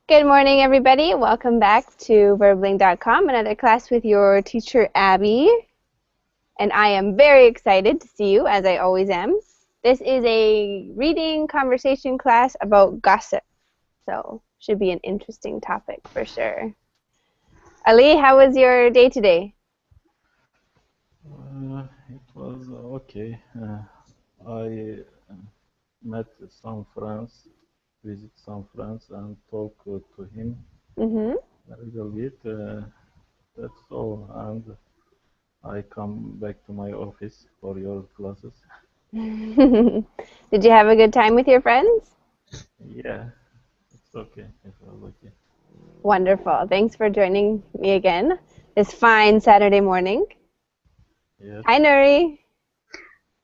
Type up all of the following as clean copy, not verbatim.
Good morning, everybody. Welcome back to Verbling.com, another class with your teacher, Abby. And I am very excited to see you, as I always am. This is a reading conversation class about gossip. So, should be an interesting topic for sure. Ali, how was your day today? It was okay. I met some friends, visit some friends, and talk to him Mm-hmm. a little bit. That's all. And I come back to my office for your classes. Did you have a good time with your friends? Yeah, it's okay. It was okay. Wonderful. Thanks for joining me again this fine Saturday morning. Yes. Hi, Nuri.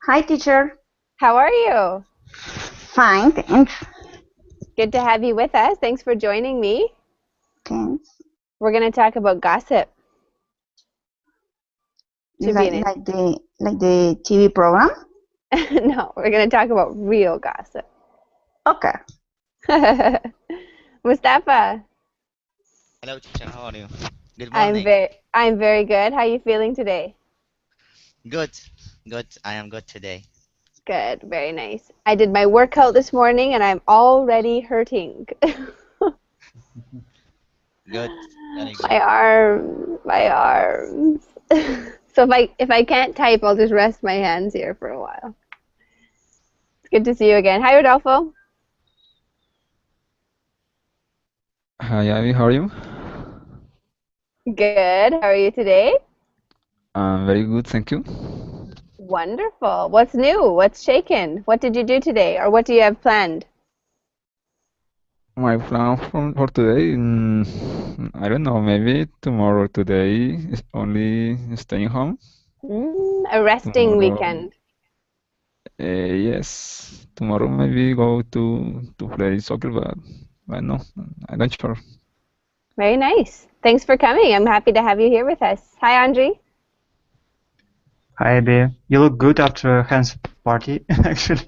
Hi, teacher. How are you? Fine, thanks. Good to have you with us. Thanks for joining me. Thanks. We're going to talk about gossip. Should be Like the TV program? No, we're going to talk about real gossip. Okay. Mustafa. Hello, teacher. How are you? Good morning. I'm very good. How are you feeling today? Good. Good. I am good today. Good. Very nice. I did my workout this morning and I'm already hurting. Good. Very good. My arms. So if I can't type, I'll just rest my hands here for a while. It's good to see you again. Hi, Rodolfo. Hi, Abby, how are you? Good. How are you today? Very good, thank you. Wonderful. What's new? What's shaken? What did you do today, or what do you have planned? My plan for today, I don't know, maybe tomorrow. Today is only staying home. A resting Tomorrow, weekend. yes. Tomorrow maybe go to play soccer, but no, I'm not sure. Very nice. Thanks for coming. I'm happy to have you here with us. Hi, Andre. Hi, Abby. You look good after a hands party, actually.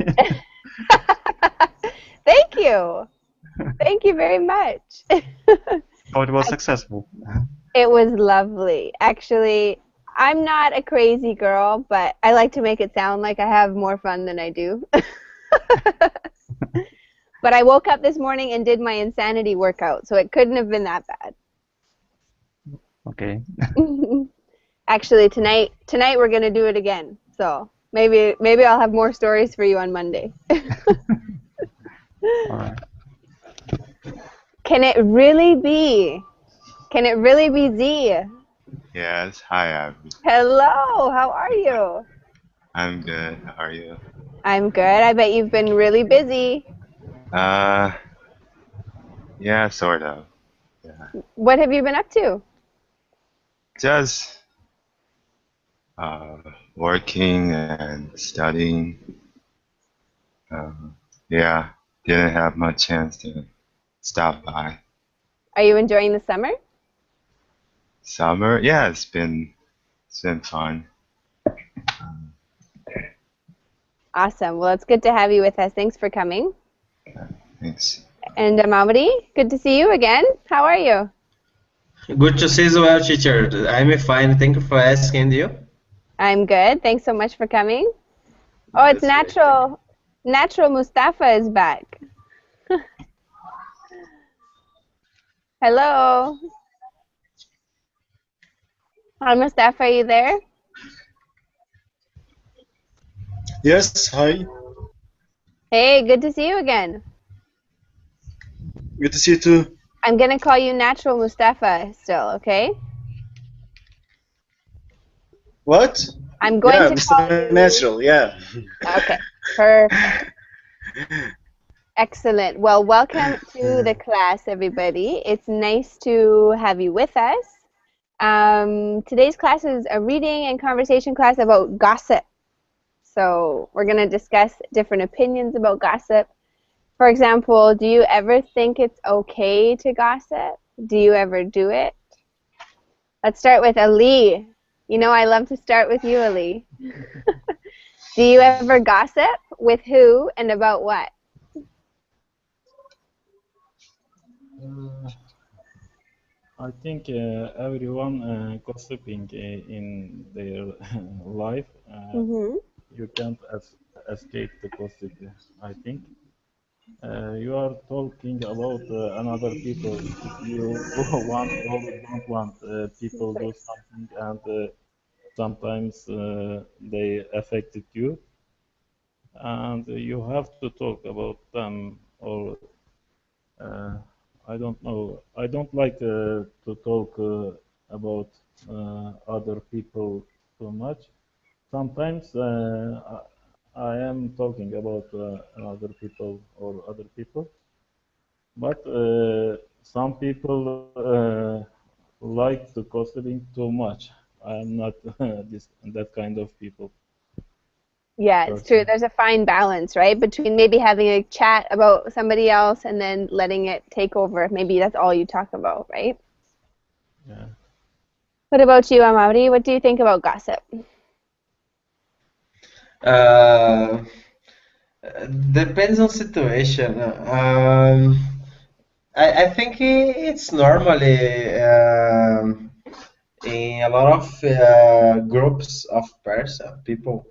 Thank you. Thank you very much. Oh, it was successful. It was lovely. Actually, I'm not a crazy girl, but I like to make it sound like I have more fun than I do. But I woke up this morning and did my insanity workout, so it couldn't have been that bad. Okay. Actually, tonight we're gonna do it again. So maybe I'll have more stories for you on Monday. All right. Can it really be Z? Yes, hi Abby. Hello, how are you? I'm good. How are you? I'm good. I bet you've been really busy. Yeah, sort of. Yeah. What have you been up to? Just working and studying. Yeah, didn't have much chance to stop by. Are you enjoying the summer? Summer, yeah, it's been fun. Awesome. Well, it's good to have you with us. Thanks for coming. Thanks. And Amamadi, good to see you again. How are you? Good to see you well, teacher. I'm fine. Thank you for asking you. I'm good. Thanks so much for coming. Oh, it's This way. natural. Natural Mustafa is back. Hello. Hi, Mustafa, are you there? Yes, hi. Hey, good to see you again. Good to see you too. I'm going to call you Natural Mustafa still, okay? What? I'm going Yeah, to call Mr. you... Natural, yeah. Okay, perfect. Excellent. Well, welcome to the class, everybody. It's nice to have you with us. Today's class is a reading and conversation class about gossip. So we're going to discuss different opinions about gossip. For example, do you ever think it's okay to gossip? Do you ever do it? Let's start with Ali. You know I love to start with you, Ali. Do you ever gossip? With who and about what? Uh, I think everyone gossiping in their life. Mm-hmm. You can't escape the gossip. I think you are talking about another people. You want or don't want people do something, and sometimes they affected you, and you have to talk about them. Or uh, I don't know. I don't like to talk about other people too much. Sometimes I am talking about other people or other people, but some people like to gossiping too much. I am not this that kind of people Yeah, it's true. person. There's a fine balance, right, between maybe having a chat about somebody else and then letting it take over. Maybe that's all you talk about, right? Yeah. What about you, Amaury? What do you think about gossip? Uh, Depends on situation. I think it's normally in a lot of groups of person people.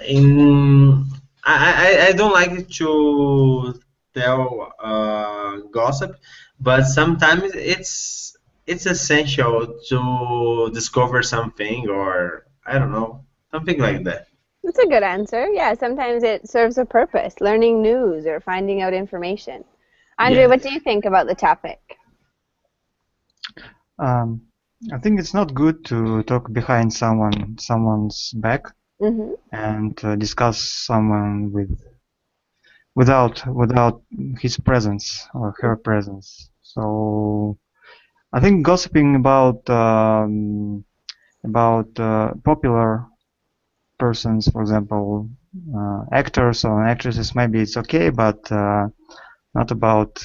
In I don't like to tell gossip, but sometimes it's essential to discover something, or I don't know, something like that. That's a good answer. Yeah, sometimes it serves a purpose, learning news or finding out information. Andre, Yeah. what do you think about the topic? Um, I think it's not good to talk behind someone's back Mm-hmm. and discuss someone without his presence or her presence. So I think gossiping about popular persons, for example, actors or actresses, maybe it's okay, but not about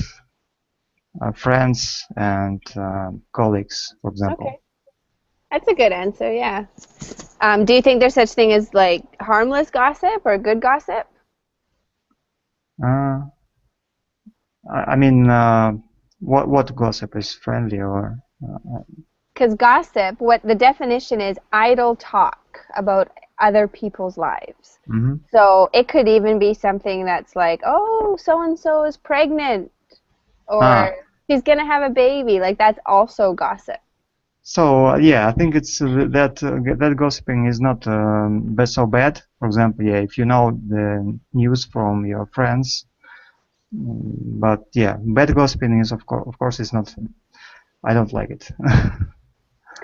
friends and colleagues, for example. Okay, that's a good answer. Yeah. Do you think there's such thing as like harmless gossip or good gossip? Uh, I mean, what gossip is friendly or Because gossip, what the definition is, idle talk about other people's lives. mhm. So it could even be something that's like, oh, so and so is pregnant, or Ah, she's gonna have a baby. Like that's also gossip. so yeah, I think it's that gossiping is not so bad. For example, yeah, if you know the news from your friends, but yeah, bad gossiping is of course is not. I don't like it.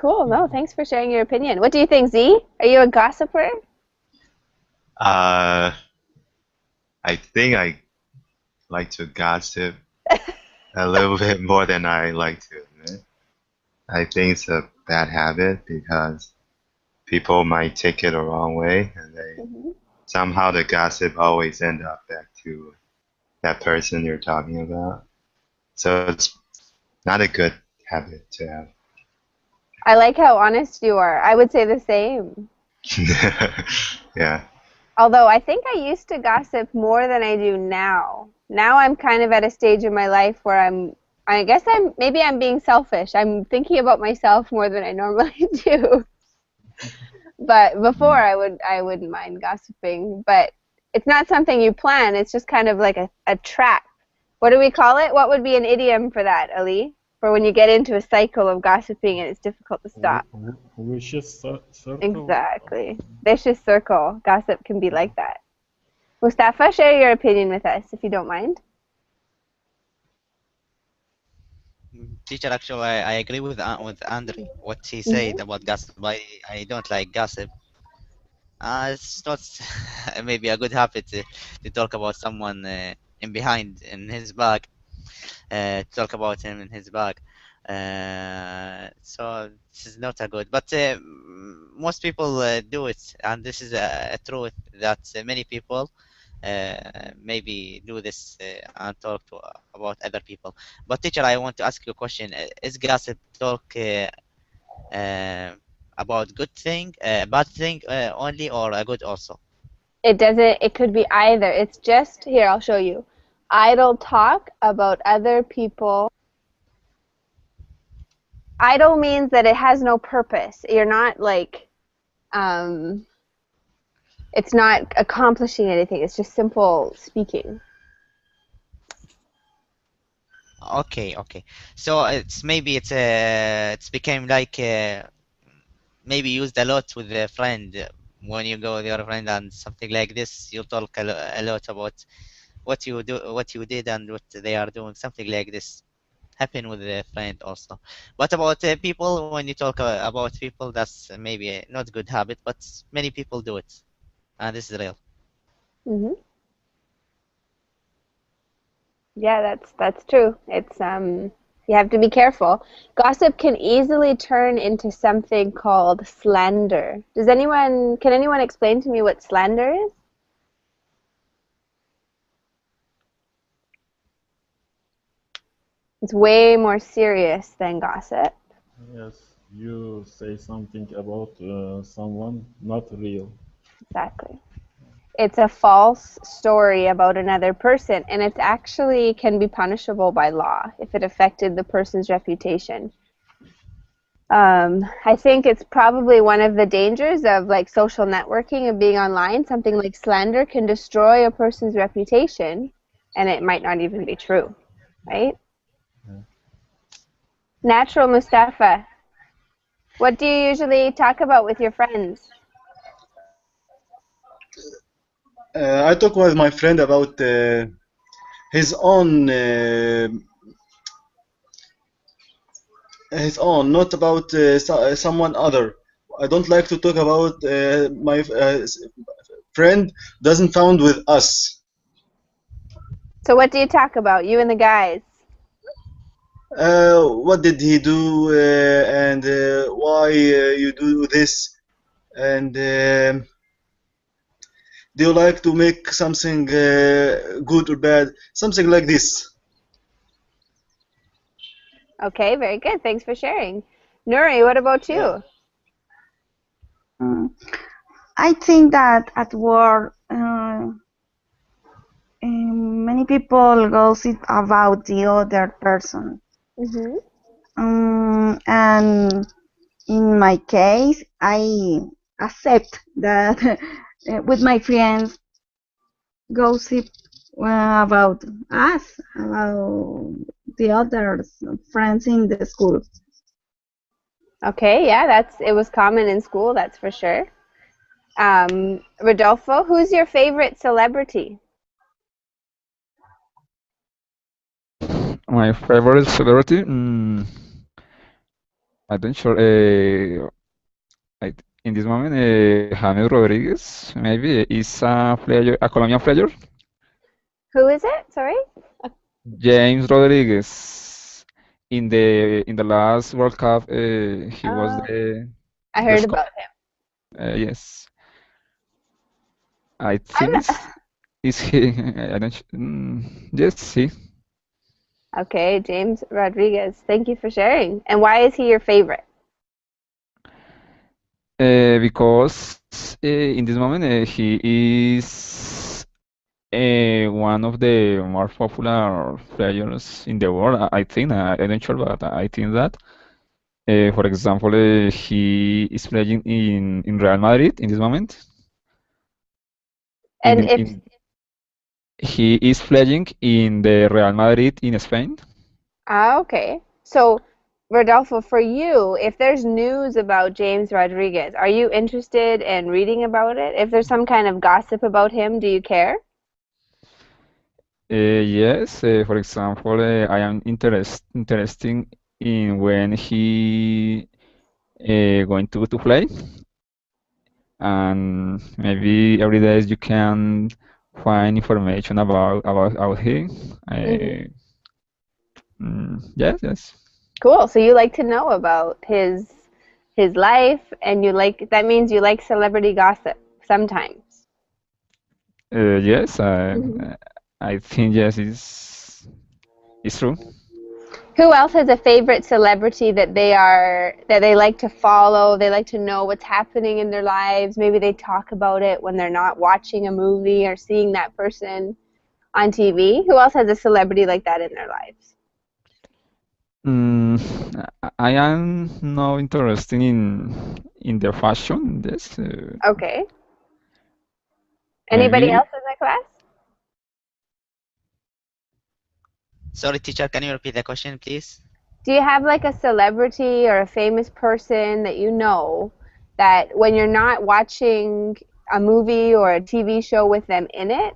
Cool. No, thanks for sharing your opinion. What do you think, Z? Are you a gossiper? Uh, I think I like to gossip a little bit more than I like to admit. I think it's a bad habit because people might take it the wrong way, and somehow the gossip always end up back to that person you're talking about. So it's not a good habit to have. I like how honest you are. I would say the same. Yeah. Although I think I used to gossip more than I do now. Now I'm kind of at a stage in my life where maybe I'm being selfish. I'm thinking about myself more than I normally do. But before I wouldn't mind gossiping, but it's not something you plan. It's just kind of like a trap. What do we call it? What would be an idiom for that, Ali? For when you get into a cycle of gossiping and it's difficult to stop. Vicious circle. Exactly. Vicious circle. Gossip can be like that. Mustafa, share your opinion with us if you don't mind. Teacher, actually, I agree with Andre what he said about gossip. I don't like gossip. It's not maybe a good habit to talk about someone in behind in his back. Talk about him in his back. So this is not a good. But most people do it, and this is a truth that many people maybe do this and talk about other people. But teacher, I want to ask you a question. Is gossip talk uh, about good thing, bad thing only, or a good also? It doesn't, it could be either. It's just, here, I'll show you. idle talk about other people. Idle means that it has no purpose. You're not like, it's not accomplishing anything. It's just simple speaking. Okay, okay. So it's became like maybe used a lot with a friend when you go with your friend and something like this. You talk a lot about what you do, what you did, and what they are doing. Something like this happen with a friend also. But about people, when you talk about people, that's maybe a not good habit, but many people do it, and this is real. Mhm. Yeah, that's true. It's you have to be careful. Gossip can easily turn into something called slander. Can anyone explain to me what slander is? It's way more serious than gossip. Yes, you say something about someone not real. Exactly. It's a false story about another person, and it actually can be punishable by law if it affected the person's reputation. I think it's probably one of the dangers of like social networking and being online. Something like slander can destroy a person's reputation, and it might not even be true, right? Yeah. Natural Mustafa, what do you usually talk about with your friends? I talk with my friend about his own, not about someone other. I don't like to talk about my friend doesn't found with us. So what do you talk about, you and the guys? What did he do and why you do this and do you like to make something good or bad, something like this. Okay, very good. Thanks for sharing. Nuri, what about Yeah. you? Mm. I think that at work, many people gossip about the other person. Mhm. And in my case, I accept that with my friends gossip about us, about the other friends in the school. Okay, yeah, it was common in school, that's for sure. Rodolfo, who's your favorite celebrity? My favorite celebrity? I don't sure. In this moment, James Rodriguez maybe is a player, a Colombian player. Who is it? Sorry? James Rodriguez. In the last World Cup, he was Oh, I the heard scorer. about him. Yes, I I'm think is he. I don't. Yes, he. Okay, James Rodriguez. Thank you for sharing. And why is he your favorite? Because in this moment he is one of the more popular players in the world. I think. I'm not sure, but I think that. For example, he is playing in Real Madrid in this moment. In, And in, in He is playing in the Real Madrid in Spain. okay. So, Rodolfo, for you, if there's news about James Rodriguez, are you interested in reading about it? If there's some kind of gossip about him, do you care? Yes, for example, I am interested in when he going to play, and maybe every day you can find information about him. Hmm. Yes, yes. Cool. So you like to know about his life, and that means you like celebrity gossip sometimes. Yes, Hmm. I think yes, it's true. Who else has a favorite celebrity that they like to follow? They like to know what's happening in their lives. Maybe they talk about it when they're not watching a movie or seeing that person. on TV? Who else has a celebrity like that in their lives? I am not interested in the fashion. This Okay. Anybody maybe else in the class? Sorry, teacher, can you repeat the question, please? Do you have like a celebrity or a famous person that you know that when you're not watching a movie or a TV show with them in it,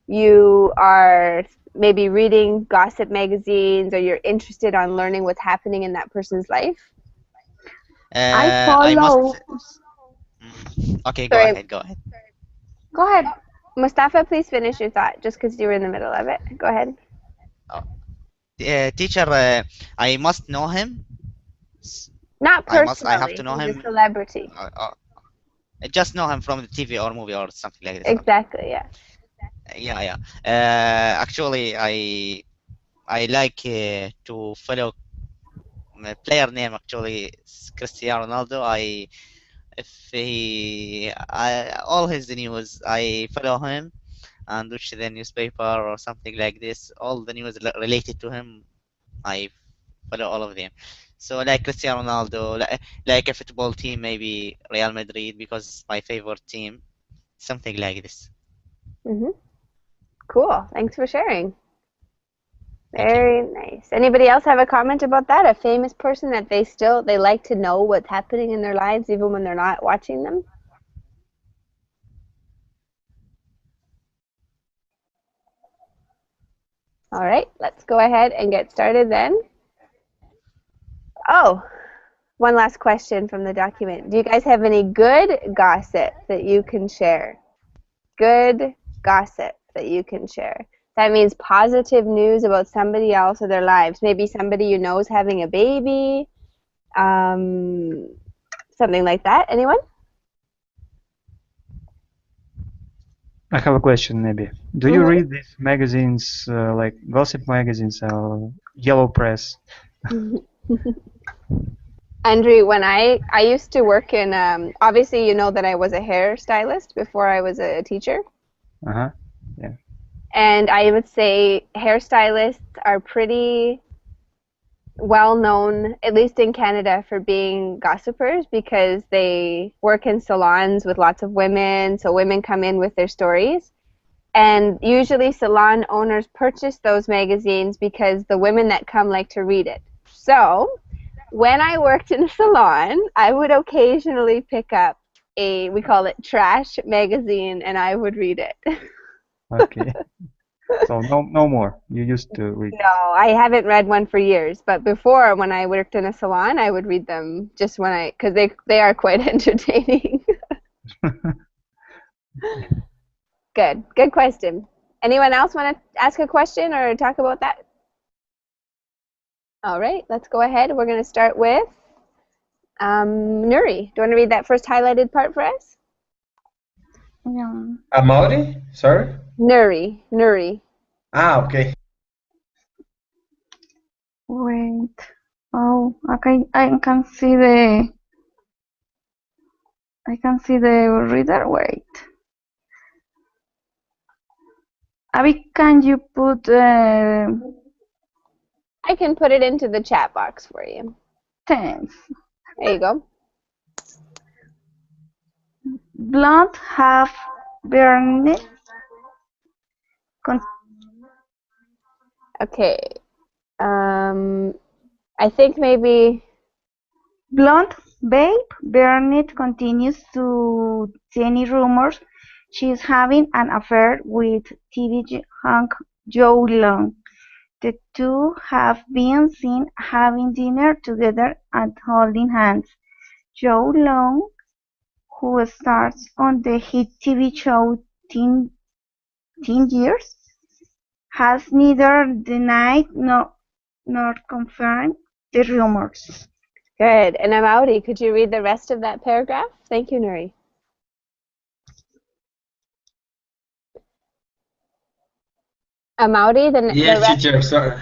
you are maybe reading gossip magazines or you're interested on learning what's happening in that person's life? I I follow. must. Okay, go Sorry. ahead. Go ahead. Go ahead. Mustafa, please finish your thought just because you were in the middle of it. Go ahead. Teacher, I must know him. Not I personally. have to know he's him. a celebrity. Just know him from the TV or movie or something like this. Exactly, yeah. Yeah. Actually, I like to follow player name. Actually, it's Cristiano Ronaldo. All his news, I follow him and watch the newspaper or something like this. All the news related to him, I follow all of them. So like Cristiano Ronaldo, like a football team, maybe Real Madrid because it's my favorite team, something like this. Cool. Thanks for sharing. Very nice. Anybody else have a comment about that? A famous person that they like to know what's happening in their lives even when they're not watching them? All right, let's go ahead and get started then. Oh, one last question from the document. Do you guys have any good gossip that you can share? Good gossip that you can share. That means positive news about somebody else or their lives. Maybe somebody you know is having a baby, something like that. Anyone? I have a question, maybe. Do you read these magazines, like gossip magazines or Yellow Press? Andrew, when I used to work in, obviously you know that I was a hairstylist before I was a teacher. Uh-huh, yeah. And I would say hairstylists are pretty well known, at least in Canada, for being gossipers because they work in salons with lots of women, so women come in with their stories. And usually salon owners purchase those magazines because the women that come like to read it. So when I worked in a salon, I would occasionally pick up we call it trash magazine, and I would read it. Okay. So no more. You used to read. No, I haven't read one for years. But before, when I worked in a salon, I would read them just because they are quite entertaining. Good question. Anyone else want to ask a question or talk about that? All right, let's go ahead. We're going to start with Nuri. Do you want to read that first highlighted part for us? Amaury? Sorry? Nuri. Ah, okay. Wait. Oh, okay. I can see the reader. Wait. Abby, can you put? I can put it into the chat box for you. Thanks. There you go. Blonde half burned. Okay. I think maybe. Blonde babe Burnett continues to tiny rumors she's having an affair with TV hunk Joe Long. The two have been seen having dinner together and holding hands. Joe Long, who stars on the hit TV show Teen Years, has neither denied nor confirmed the rumors. Good. And Amaury, could you read the rest of that paragraph? Thank you, Nuri. Amaury, Yes, the rest. teacher, sorry.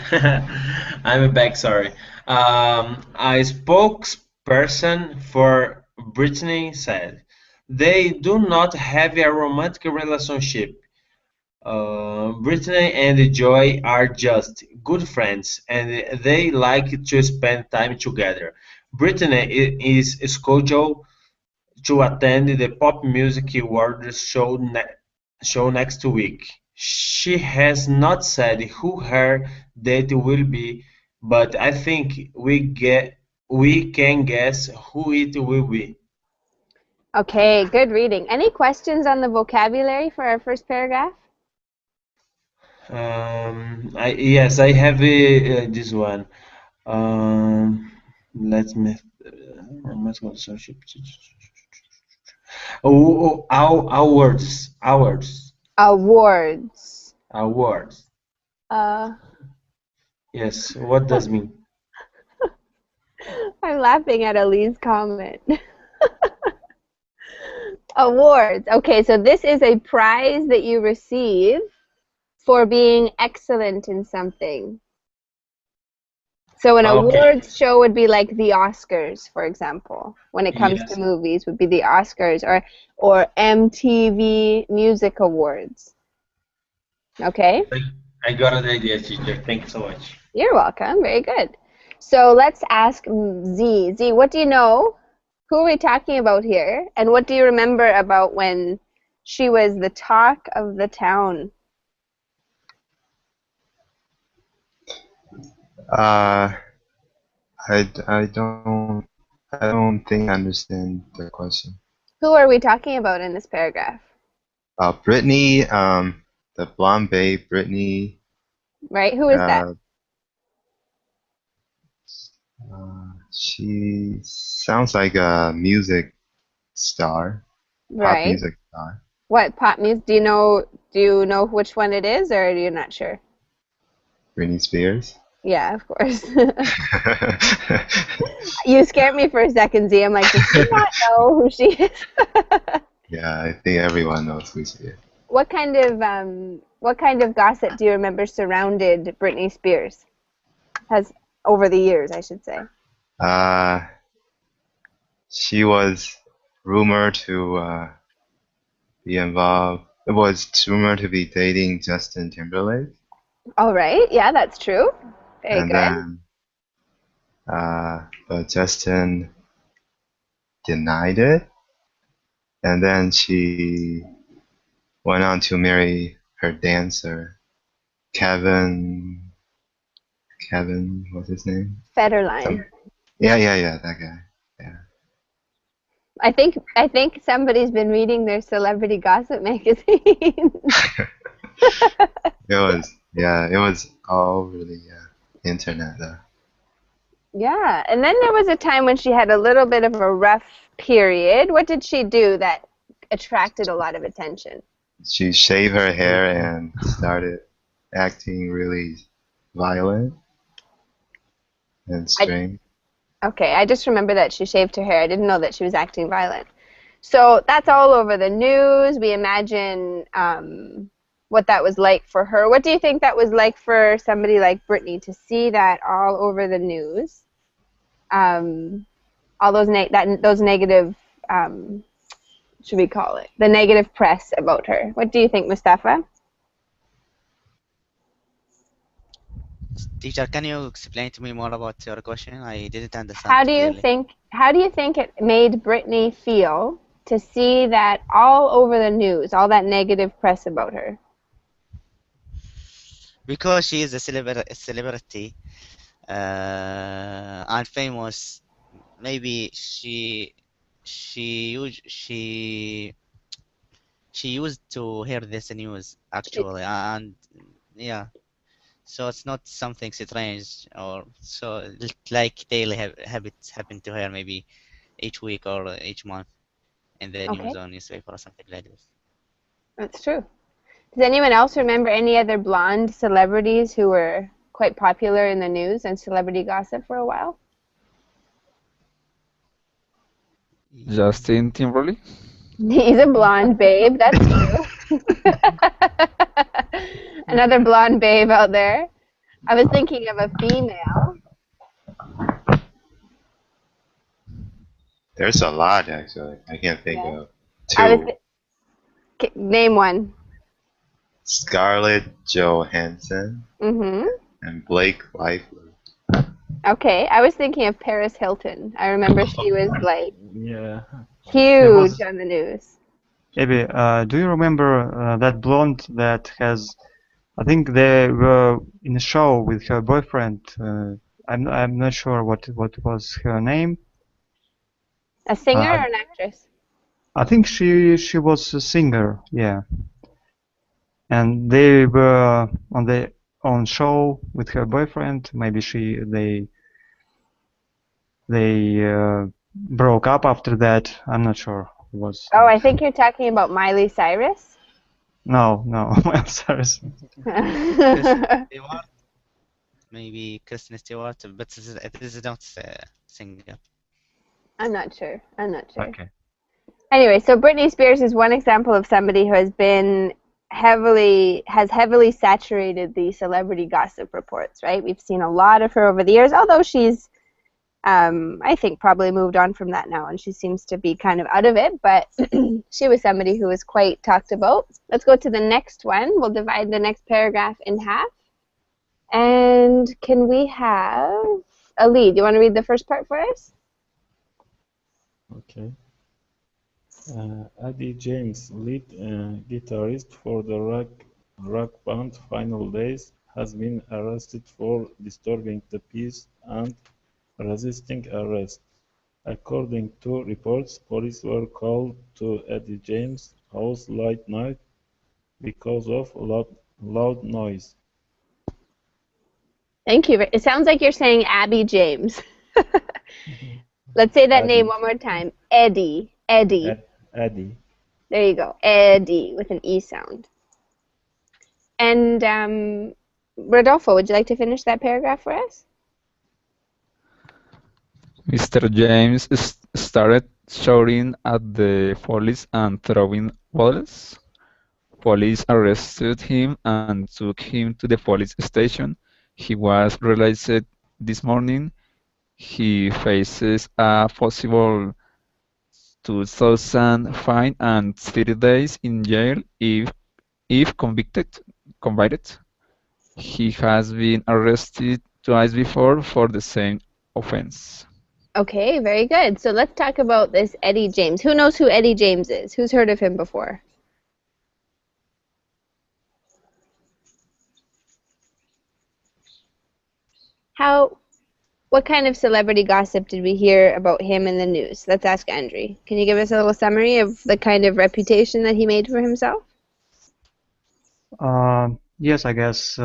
I'm back, sorry. A spokesperson for Britney said, they do not have a romantic relationship. Brittany and Joy are just good friends, and they like to spend time together. Brittany is scheduled to attend the Pop Music Awards show next week. She has not said who her date will be, but I think we can guess who it will be. Okay, good reading. Any questions on the vocabulary for our first paragraph? Yes, I have this one. Let me. Awards. Awards. Awards. Uh, Yes, what does mean? I'm laughing at Ali's comment. Awards. Okay, so this is a prize that you receive for being excellent in something. So an Okay. awards show would be like the Oscars, for example. When it comes Yes. to movies, would be the Oscars or MTV Music Awards. Okay? I got an idea, teacher. Thank you so much. You're welcome. Very good. So let's ask Z. Z, what do you know? Who are we talking about here? And what do you remember about when she was the talk of the town? I don't think I understand the question. Who are we talking about in this paragraph? Brittany, the blonde babe, Brittany. Right? Who is that? She sounds like a music star, pop Right. music star. What pop music? Do you know which one it is, or are you not sure? Britney Spears. Yeah, of course. You scared me for a second, Z. I'm like, does she not know who she is? Yeah, I think everyone knows who she is. What kind of gossip do you remember surrounded Britney Spears? Has over the years, I should say. She was rumored to be involved. It was rumored to be dating Justin Timberlake. All right. Yeah, that's true. Very And good. then, but Justin denied it. And then she went on to marry her dancer, Kevin, what's his name? Federline. Yeah, that guy. Yeah. I think somebody's been reading their celebrity gossip magazine. It was all over the internet. Yeah, and then there was a time when she had a little bit of a rough period. What did she do that attracted a lot of attention? She shaved her hair and started acting really violent and strange. Okay, I just remember that she shaved her hair. I didn't know that she was acting violent. So that's all over the news. We imagine what that was like for her. What do you think that was like for somebody like Britney to see that all over the news? All those those negative, should we call it, the negative press about her. What do you think, Mustafa? Teacher, can you explain to me more about your question? I didn't understand How do you clearly. think it made Britney feel to see that all over the news, all that negative press about her? Because she is a celebrity and famous, maybe she used to hear this news actually, and yeah. So it's not something strange or so like daily habits happen to her maybe each week or each month in the news or newspaper or something like this. That's true. Does anyone else remember any other blonde celebrities who were quite popular in the news and celebrity gossip for a while? Justin Timberlake. He's a blonde babe, that's true. Another blonde babe out there. I was thinking of a female. There's a lot actually. I can't think of two. Name one. Scarlett Johansson Mm-hmm. and Blake Lively. Okay, I was thinking of Paris Hilton. I remember she was like Yeah. There huge was on the news. Abby, do you remember that blonde that has? I think they were in a show with her boyfriend. I'm not sure what was her name. A singer Uh, or an actress? I think she was a singer, yeah. And they were on their own show with her boyfriend. Maybe they broke up after that. I'm not sure. It was Oh, I think you're talking about Miley Cyrus. no. I'm sorry. Kristen Stewart, maybe Kristen Stewart, but this is not singer. I'm not sure. I'm not sure. Okay. Anyway, so Britney Spears is one example of somebody who has heavily saturated the celebrity gossip reports, right? We've seen a lot of her over the years, although she's I think probably moved on from that now, and she seems to be kind of out of it, but she was somebody who was quite talked about. Let's go to the next one. We'll divide the next paragraph in half. And can we have Ali? Do you want to read the first part for us? Okay. Eddie James, lead guitarist for the rock band Final Days, has been arrested for disturbing the peace and resisting arrest. According to reports, police were called to Eddie James' house late night because of loud noise. Thank you. It sounds like you're saying Abby James. Let's say that name Eddie. one more time. Eddie. Eddie. Eddie. There you go. Eddie with an E sound. And Rodolfo, would you like to finish that paragraph for us? Mr. James started shouting at the police and throwing bottles. Police arrested him and took him to the police station. He was released this morning. He faces a possible 2,000 fine and 30 days in jail if convicted. He has been arrested twice before for the same offense. Okay, very good. So let's talk about this Eddie James. Who knows who Eddie James is? Who's heard of him before? What kind of celebrity gossip did we hear about him in the news? Let's ask Andre. Can you give us a little summary of the kind of reputation that he made for himself? Yes, I guess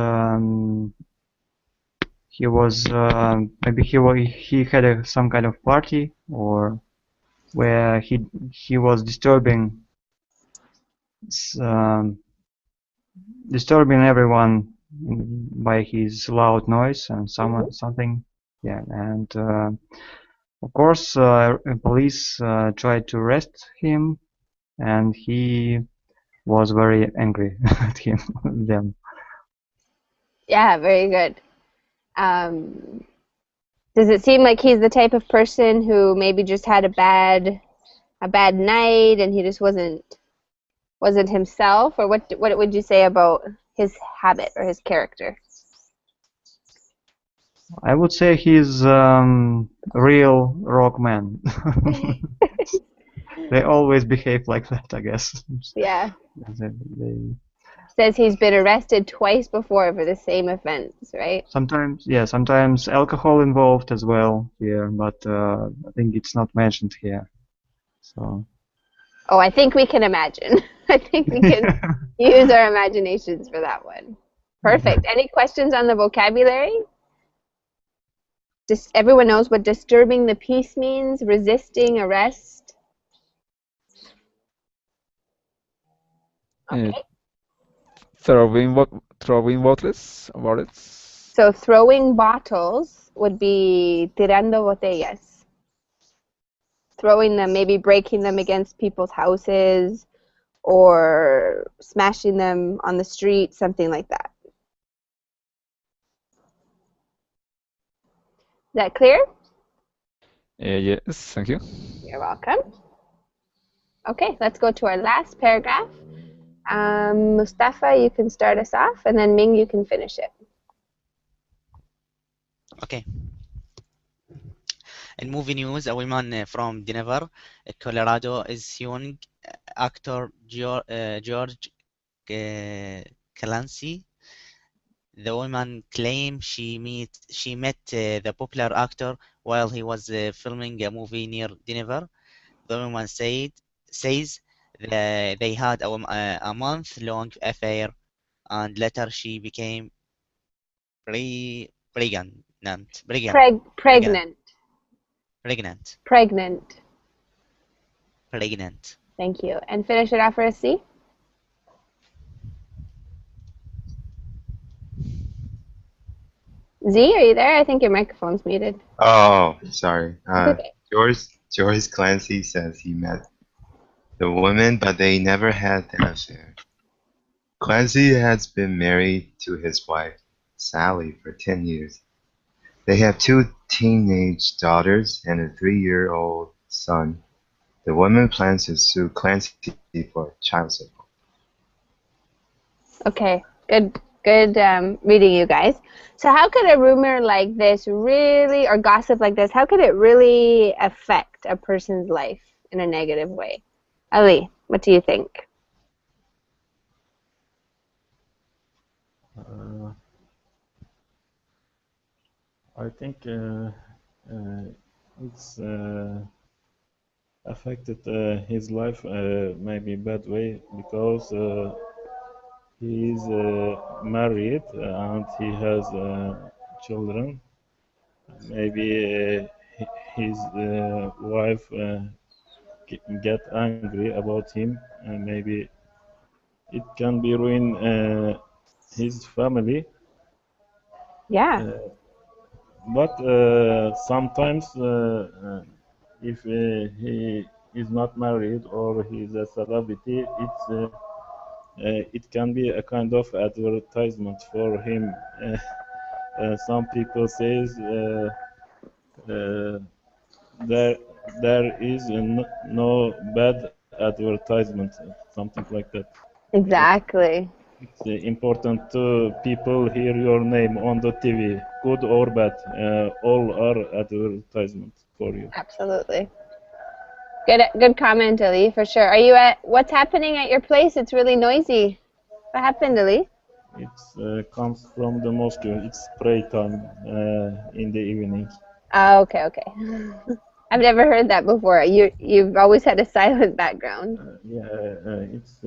he was maybe he had some kind of party or where he was disturbing everyone by his loud noise and something. Yeah, and of course police tried to arrest him, and he was very angry at them. Yeah, very good. Does it seem like he's the type of person who maybe just had a bad night and he just wasn't himself, or what would you say about his habit or his character? I would say he's real rock man. They always behave like that, I guess. Yeah. They Says he's been arrested twice before for the same offense, right? sometimes alcohol involved as well here, but I think it's not mentioned here. So. Oh, I think we can imagine. I think we can use our imaginations for that one. Perfect. Any questions on the vocabulary? Just everyone knows what disturbing the peace means, resisting arrest. Okay. Throwing bottles. So throwing bottles would be tirando botellas. Throwing them, maybe breaking them against people's houses or smashing them on the street, something like that. Is that clear? Yes, thank you. You're welcome. Okay, let's go to our last paragraph. Mustafa, you can start us off, and then Ming, you can finish it. Okay. In movie news, a woman from Denver, Colorado, is suing actor George Clancy. The woman claims she met the popular actor while he was filming a movie near Denver. The woman says they had a month-long affair, and later she became pregnant. Pregnant. Thank you. And finish it off for us, C. Z, are you there? I think your microphone's muted. Oh, sorry. Okay. George Clancy says he met the woman, but they never had an affair. Clancy has been married to his wife, Sally, for 10 years. They have 2 teenage daughters and a 3-year-old son. The woman plans to sue Clancy for child support. Okay, good reading, you guys. So how could a rumor like this really, or gossip like this, how could it really affect a person's life in a negative way? Ali, what do you think? I think it's affected his life maybe bad way because he is married and he has children. Maybe his wife get angry about him, and maybe it can be ruin his family. Yeah. But sometimes if he is not married or he is a celebrity, it can be a kind of advertisement for him. Some people says there is no bad advertisement, something like that. Exactly. It's important to people hear your name on the TV, good or bad. All are advertisements for you. Absolutely. Good comment, Ali, for sure. Are you what's happening at your place? It's really noisy. What happened, Ali? It comes from the mosque. It's pray time in the evening. Oh, okay. I've never heard that before. You've always had a silent background. It's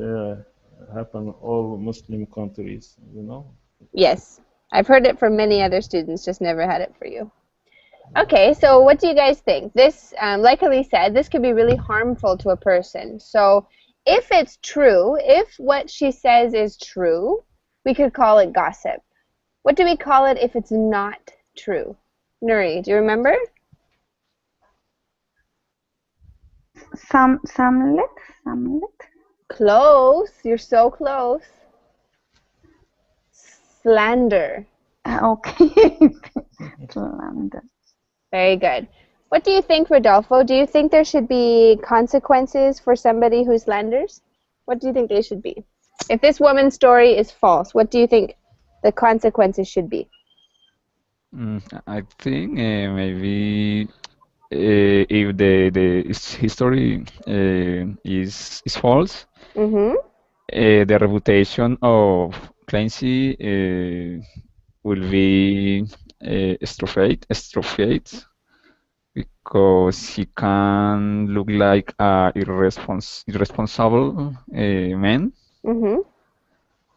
happen all Muslim countries, you know. Yes, I've heard it from many other students, just never had it for you. Okay, so what do you guys think? This, like Ali said, this could be really harmful to a person. So if it's true, if what she says is true, we could call it gossip. What do we call it if it's not true? Nuri, do you remember? Samlet? Close. You're so close. Slander. Okay. Slander. Very good. What do you think, Rodolfo? Do you think there should be consequences for somebody who slanders? What do you think they should be? If this woman's story is false, what do you think the consequences should be? I think maybe if the history is false, the reputation of Clancy will be strophied because he can look like a irresponsible man,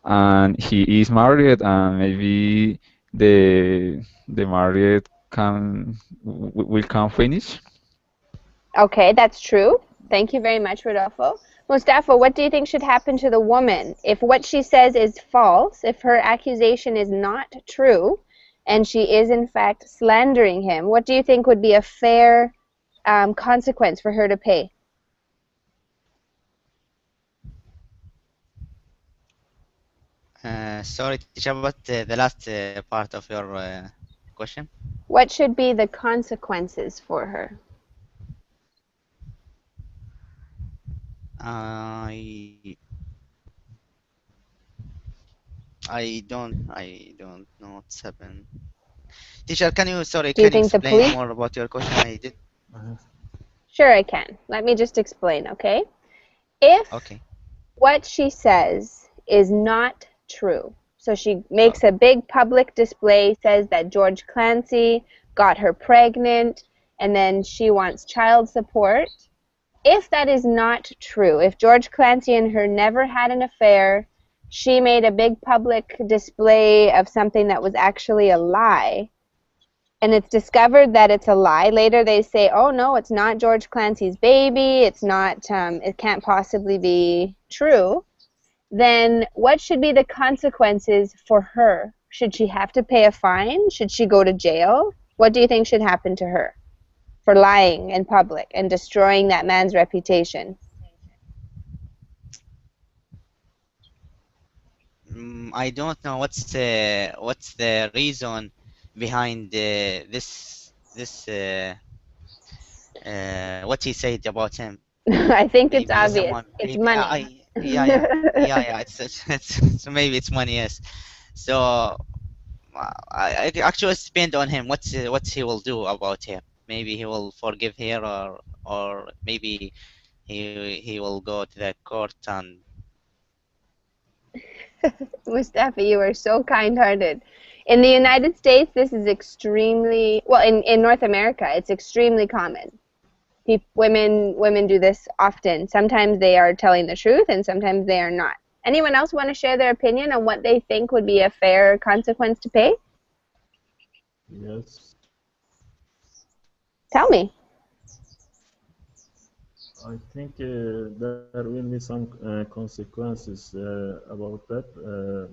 and he is married, and maybe the marriage will come finish. Okay, that's true. Thank you very much, Rodolfo. Mustafa, what do you think should happen to the woman if what she says is false, if her accusation is not true, and she is in fact slandering him? What do you think would be a fair consequence for her to pay? Sorry, teacher, but the last part of your question? What should be the consequences for her? I don't know what's happened. Teacher, can you Do you can you think the explain police? more about your question? I did. Sure, I can. Let me just explain, okay? If Okay. what she says is not true, so she makes a big public display, says that George Clancy got her pregnant, and then she wants child support. If that is not true, if George Clancy and her never had an affair, she made a big public display of something that was actually a lie, and it's discovered that it's a lie. Later they say, oh no, it's not George Clancy's baby, it's not, it can't possibly be true. Then what should be the consequences for her? Should she have to pay a fine? Should she go to jail? What do you think should happen to her for lying in public and destroying that man's reputation? I don't know what's the reason behind this what he said about him. I think it's Maybe obvious. someone, It's maybe money. yeah. It's so maybe it's money, yes. So I actually depend on him. What he will do about her? Maybe he will forgive her, or maybe he will go to the court and Mustafa, you are so kind-hearted. In the United States, this is extremely, well, in North America, it's extremely common. Women do this often. Sometimes they are telling the truth, and sometimes they are not. Anyone else want to share their opinion on what they think would be a fair consequence to pay? Yes, Tell me. I think there will be some consequences about that.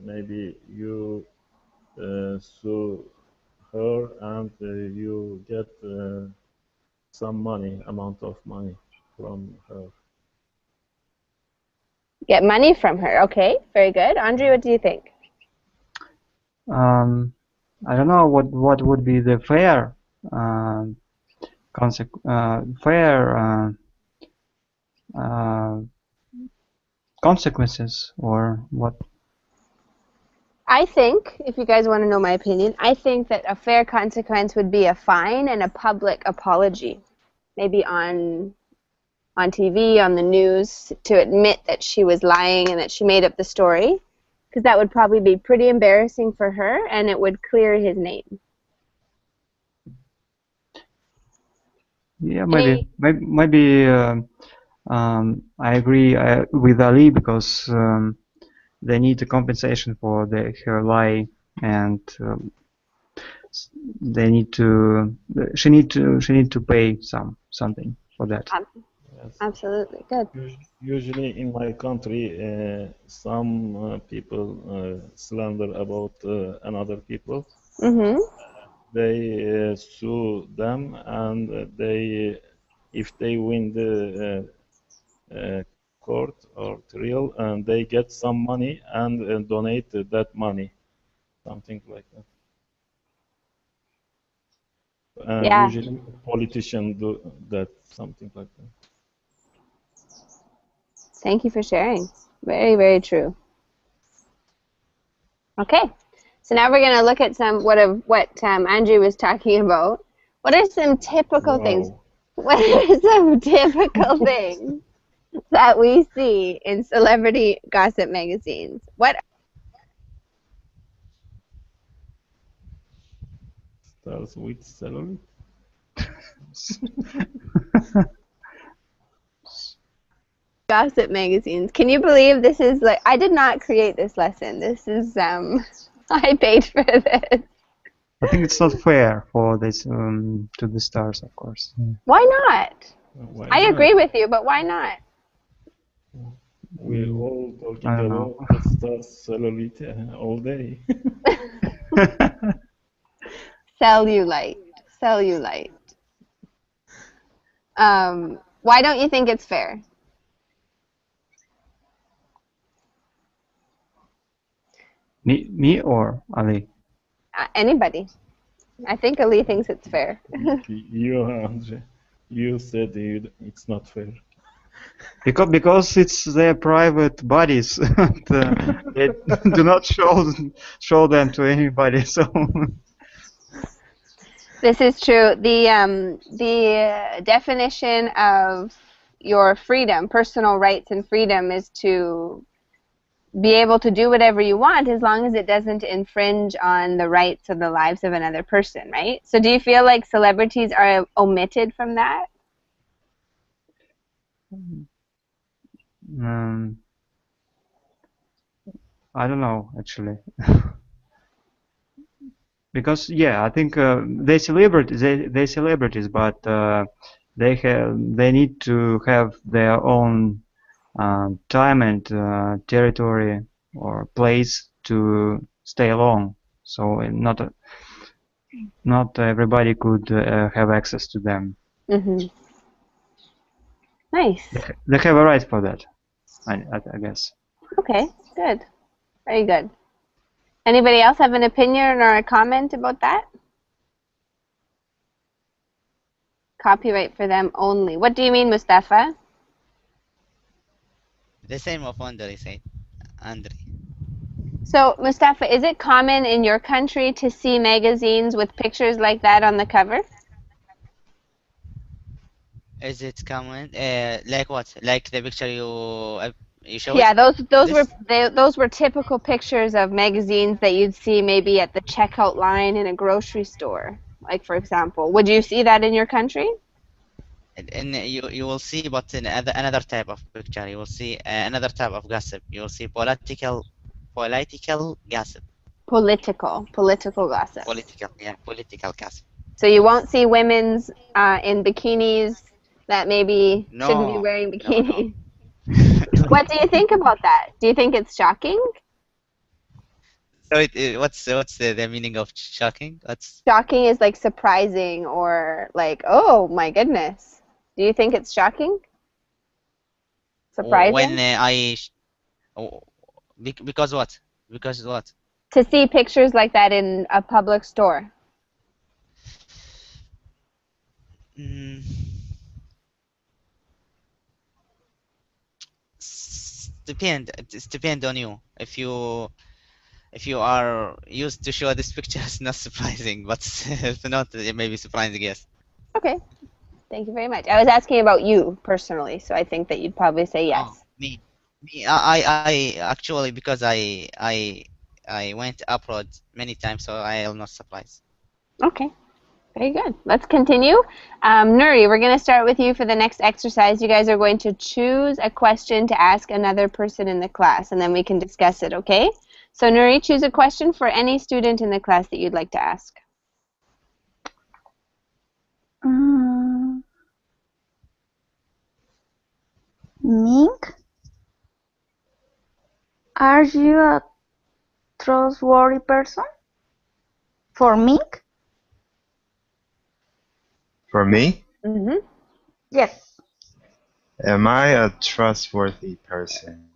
Maybe you sue her and you get some money, amount of money from her. Get money from her. Okay, very good. Andre, what do you think? I don't know what would be the fair consequences, or what? I think, if you guys want to know my opinion, I think that a fair consequence would be a fine and a public apology. Maybe on TV, on the news, to admit that she was lying and that she made up the story, because that would probably be pretty embarrassing for her, and it would clear his name. Yeah, maybe I agree with Ali, because they need a compensation for her lie, and she need to pay something for that. Yes. Absolutely, good. Usually in my country, some people slander about another people. Mm-hmm. They sue them, and if they win the court or trial, and they get some money and donate that money, something like that. And Yeah. usually politicians do that, something like that. Thank you for sharing. Very, very true. Okay, so now we're going to look at some what Andrew was talking about. What are some typical things? What are some typical things that we see in celebrity gossip magazines? What? Starts with celebrity. Gossip magazines. Can you believe this is like, I did not create this lesson. This is I paid for this. I think it's not fair for this to the stars, of course. Why not? Why I not? agree with you, but why not? We're all talking I don't about know. the stars cellulite all day. Cellulite. Cellulite. Why don't you think it's fair? Me or Ali? Anybody. I think Ali thinks it's fair. You, Andre, you said it's not fair. Because it's their private bodies. They do not show them to anybody. So This is true. The definition of your freedom, personal rights and freedom, is to be able to do whatever you want as long as it doesn't infringe on the rights or the lives of another person, right? So do you feel like celebrities are omitted from that? I don't know actually. Because yeah, I think they're celebrities, but they need to have their own time and territory or place to stay alone. So not everybody could have access to them. Mm-hmm. Nice. They have a right for that, I guess. Okay, good. Very good. Anybody else have an opinion or a comment about that? Copyright for them only. What do you mean, Mustafa? The same of Andre said. Andre. So, Mustafa, is it common in your country to see magazines with pictures like that on the cover? Is it common? Like what? Like the picture you showed? Yeah, This? those were typical pictures of magazines that you'd see maybe at the checkout line in a grocery store. Like, for example, would you see that in your country? And you will see, but in another type of picture, you will see another type of gossip. You will see political gossip. Political gossip. Political gossip. So you won't see women's in bikinis that maybe shouldn't be No. wearing bikinis. What do you think about that? Do you think it's shocking? So what's the meaning of shocking? What's Shocking is like surprising or like, oh my goodness. Do you think it's shocking? Surprising? when because what? Because what? To see pictures like that in a public store. It depend on you. If you are used to show this picture, it's not surprising. But if not, it may be surprising. Yes. Okay. Thank you very much. I was asking about you personally, so I think that you'd probably say yes. Oh, me. I actually, because I went abroad many times, so I am not surprised. Okay. Very good. Let's continue. Nuri, we're going to start with you for the next exercise. You guys are going to choose a question to ask another person in the class, and then we can discuss it, okay? So Nuri, choose a question for any student in the class that you'd like to ask. Mink, are you a trustworthy person? For Mink? For me, Mm-hmm. Yes. am I a trustworthy person?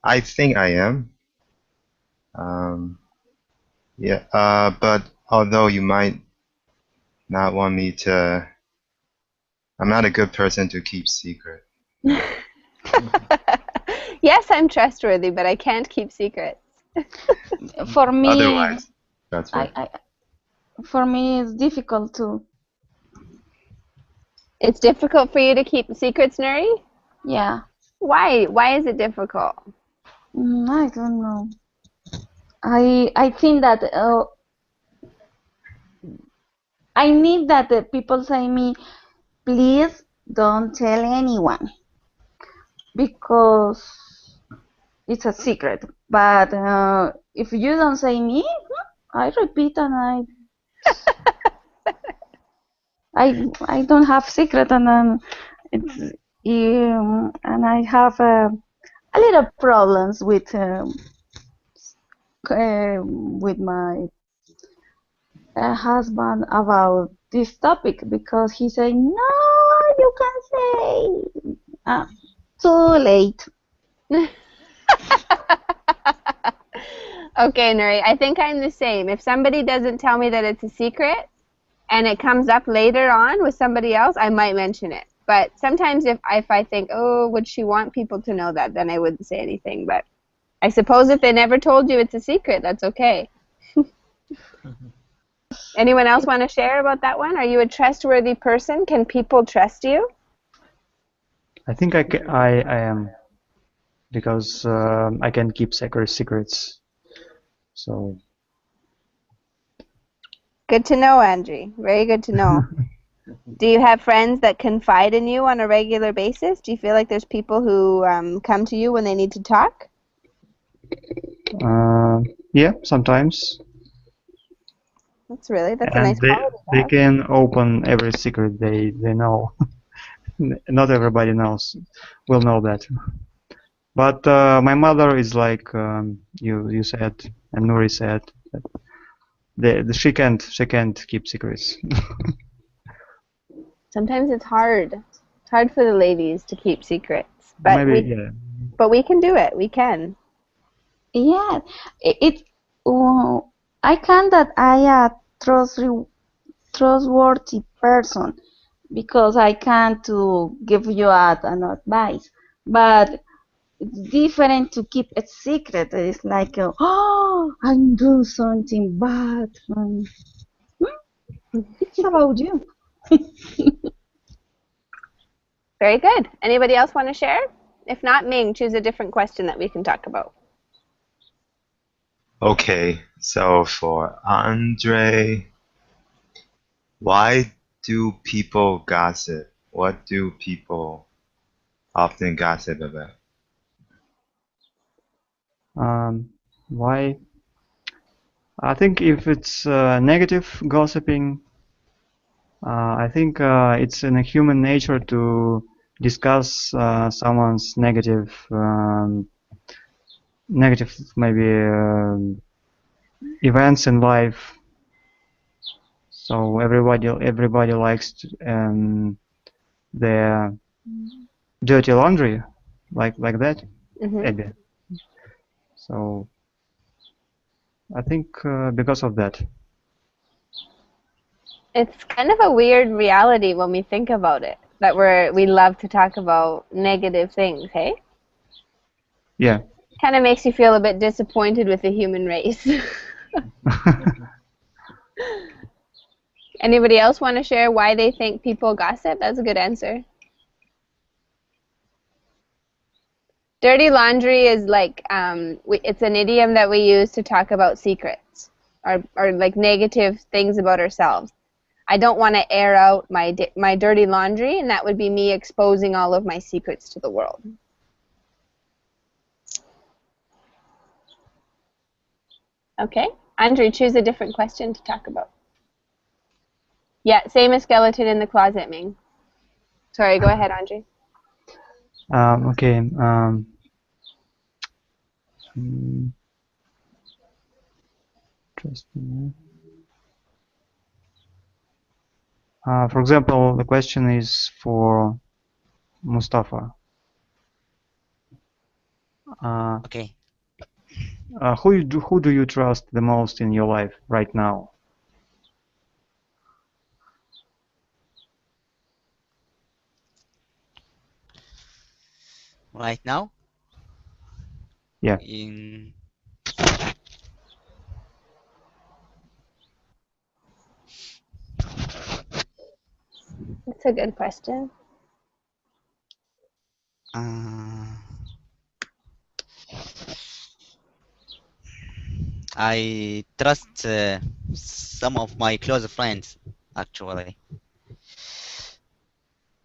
I think I am. Yeah. But although you might not want me to, I'm not a good person to keep secret. Yes, I'm trustworthy, but I can't keep secrets. For me, Otherwise, that's right. For me, it's difficult to. It's difficult for you to keep secrets, Nuri? Yeah. Why? Why is it difficult? I don't know. I think that I need that the people say me, please don't tell anyone, because it's a secret. But if you don't say me, I repeat and I don't have secret, and then it's and I have a little problems with my husband about this topic, because he say no, you can say too late. Okay, Nuri, I think I'm the same. If somebody doesn't tell me that it's a secret and it comes up later on with somebody else, I might mention it. But sometimes if I think, oh, would she want people to know that, then I wouldn't say anything. But I suppose if they never told you it's a secret, that's okay. Anyone else want to share about that one? Are you a trustworthy person? Can people trust you? I think I am, because I can keep secrets. So Good to know, Angie. Very good to know. Do you have friends that confide in you on a regular basis? Do you feel like there's people who come to you when they need to talk? yeah, sometimes. That's a nice And quality to they have. can open every secret they know. Not everybody will know that. But my mother is like you said, and Nuri said, that she can't keep secrets. Sometimes it's hard. It's hard for the ladies to keep secrets, but Maybe, yeah. but we can do it. We can. Yeah, it. I can that I a trustworthy person because I can to give you an advice, but it's different to keep it secret. It's like, oh, I'm doing something bad. It's about you. Very good. Anybody else want to share? If not, Ming, choose a different question that we can talk about. Okay, so for Andre, why do people gossip? What do people often gossip about? Why? I think if it's negative gossiping, I think it's in a human nature to discuss someone's negative maybe events in life. So everybody likes their dirty laundry, like that, maybe. So I think because of that. It's kind of a weird reality when we think about it, that we love to talk about negative things, hey? Yeah. Kind of makes you feel a bit disappointed with the human race. Anybody else want to share why they think people gossip? That's a good answer. Dirty laundry is like, it's an idiom that we use to talk about secrets or like negative things about ourselves. I don't want to air out my dirty laundry, and that would be me exposing all of my secrets to the world. Okay, Andre, choose a different question to talk about. Yeah, same as skeleton in the closet, Ming. Sorry, go ahead, Andre. Okay. For example, the question is for Mustafa. Okay. Who do you trust the most in your life right now? Right now? Yeah. That's a good question. I trust some of my close friends, actually,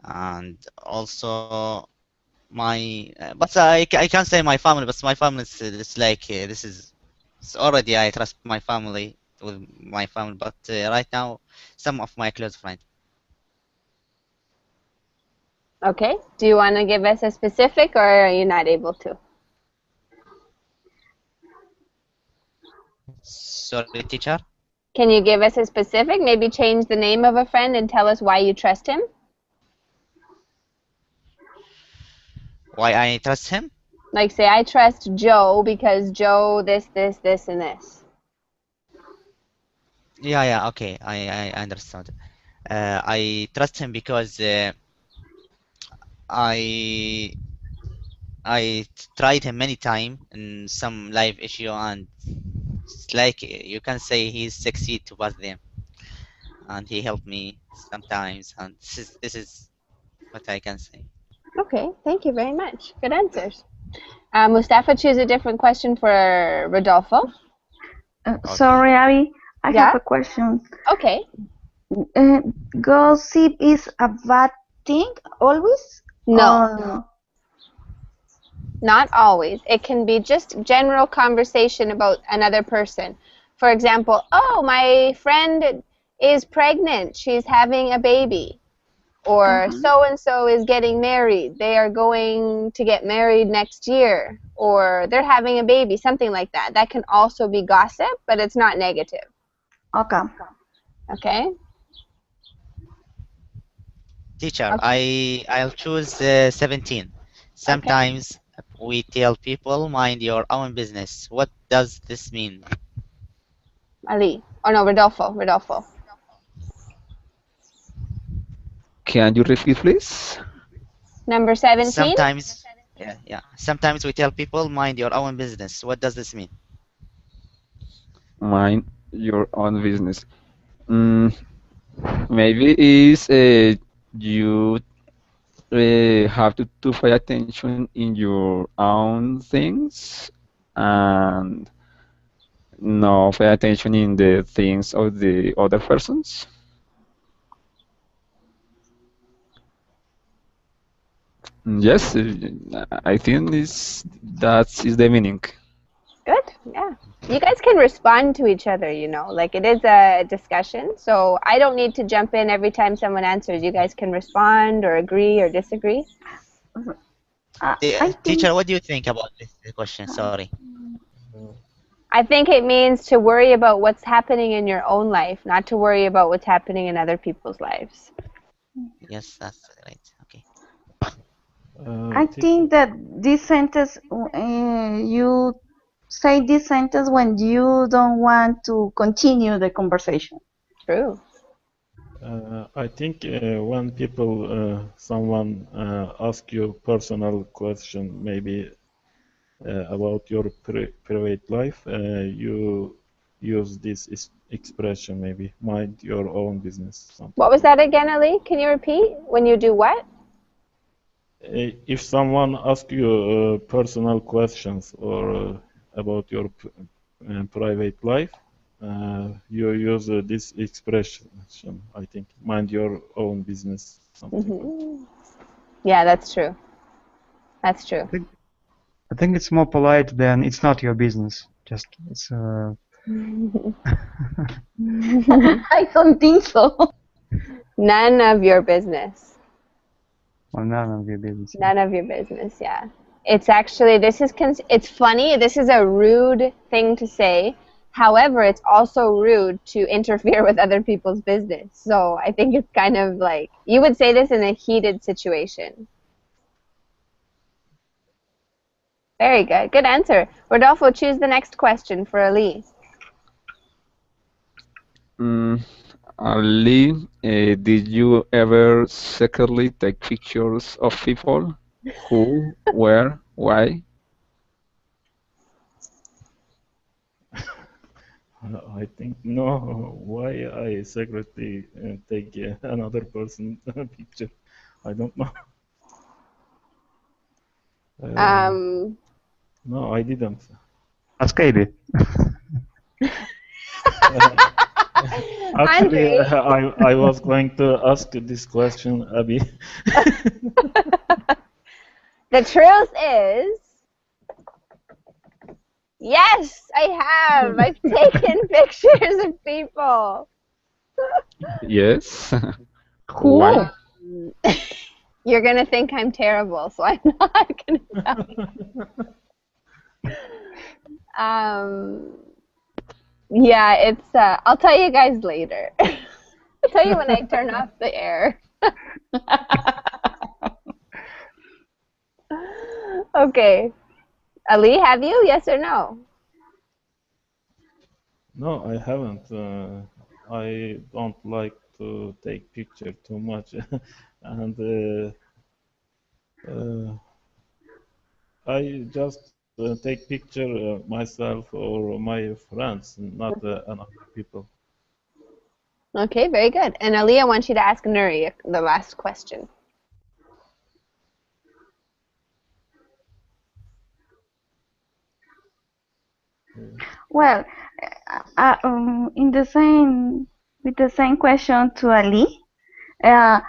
and also but I can't say my family, but my family is like this is already I trust my family with my family, but right now some of my close friends. Okay, do you want to give us a specific, or are you not able to? Sorry, teacher? Can you give us a specific? Maybe change the name of a friend and tell us why you trust him? Why I trust him? Like, say, I trust Joe because Joe this, and this. Yeah, okay, I understand. I trust him because I tried him many times in some live issue, and it's like you can say he's succeed to pass them, and he helped me sometimes, and this is what I can say. Okay, thank you very much. Good answers. Mustafa, choose a different question for Rodolfo. Sorry, Abby, I Yeah? have a question. Okay. Gossip is a bad thing always? No. Not always. It can be just general conversation about another person. For example, oh, my friend is pregnant. She's having a baby. Or so-and-so is getting married. They are going to get married next year. Or they're having a baby, something like that. That can also be gossip, but it's not negative. Okay. Okay? Teacher, I'll choose 17. Sometimes we tell people mind your own business. What does this mean? Ali. Oh, no, Rodolfo. Can you repeat, please? Number 17? Sometimes, yeah. Sometimes we tell people mind your own business. What does this mean? Mind your own business. Maybe is you have to pay attention in your own things and no pay attention in the things of the other persons. Yes, I think that is the meaning. Good, yeah. You guys can respond to each other, you know, like it is a discussion. So I don't need to jump in every time someone answers. You guys can respond or agree or disagree. Teacher, what do you think about this question? Sorry. I think it means to worry about what's happening in your own life, not to worry about what's happening in other people's lives. Yes, that's right. Okay. I think that this sentence, you say this sentence when you don't want to continue the conversation. True. I think when someone asks you personal question, maybe about your private life, you use this expression, maybe mind your own business. What was that again, Ali? Can you repeat? When you do what? If someone asks you personal questions or about your private life, you use this expression, I think, mind your own business. Yeah, that's true. That's true. I think it's more polite than it's not your business. Just it's. I don't think so. None of your business. Well, none of your business. None of your business, yeah. It's actually, it's funny, this is a rude thing to say. However, it's also rude to interfere with other people's business. So I think it's kind of like, you would say this in a heated situation. Very good. Good answer. Rodolfo, choose the next question for Ali. Ali, did you ever secretly take pictures of people? Who, where, why? I think no. Why I secretly take another person's picture? I don't know. No, I didn't. Ask Abby. Actually, I was going to ask this question, Abby. The truth is, yes, I have. I've taken pictures of people. Yes. Who? Why? You're going to think I'm terrible, so I'm not going to tell you. Yeah, it's, I'll tell you guys later. I'll tell you when I turn off the air. Okay. Ali, have you? Yes or no? No, I haven't. I don't like to take picture too much, and Uh, I just take picture myself or my friends, not another people. Okay, very good. And Ali, I want you to ask Nuri the last question. Well, in the same with the same question to Ali, uh,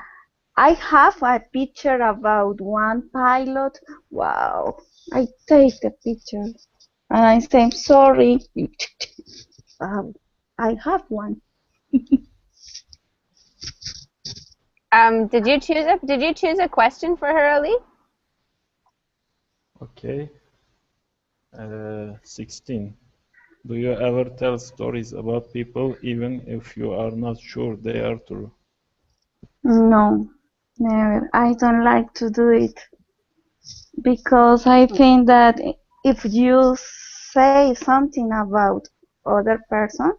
I have a picture about one pilot. Wow, I take the picture and I say sorry. Um, I have one. Did you choose a question for her, Ali? Okay. 16. Do you ever tell stories about people even if you are not sure they are true? No, never. I don't like to do it because I think that if you say something about other person,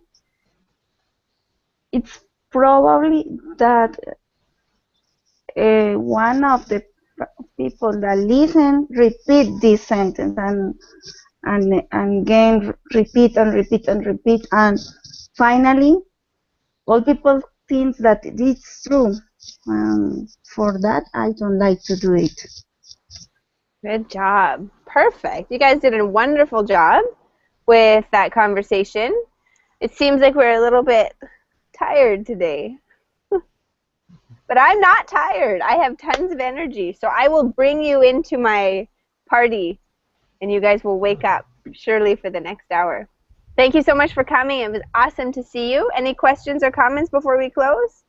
it's probably that one of the people that listen repeat this sentence and again repeat and repeat and repeat, and finally all people think that it's true. For that, I don't like to do it. Good job. Perfect. You guys did a wonderful job with that conversation. It seems like we're a little bit tired today. But I'm not tired. I have tons of energy. So I will bring you into my party and you guys will wake up surely for the next hour. Thank you so much for coming. It was awesome to see you. Any questions or comments before we close?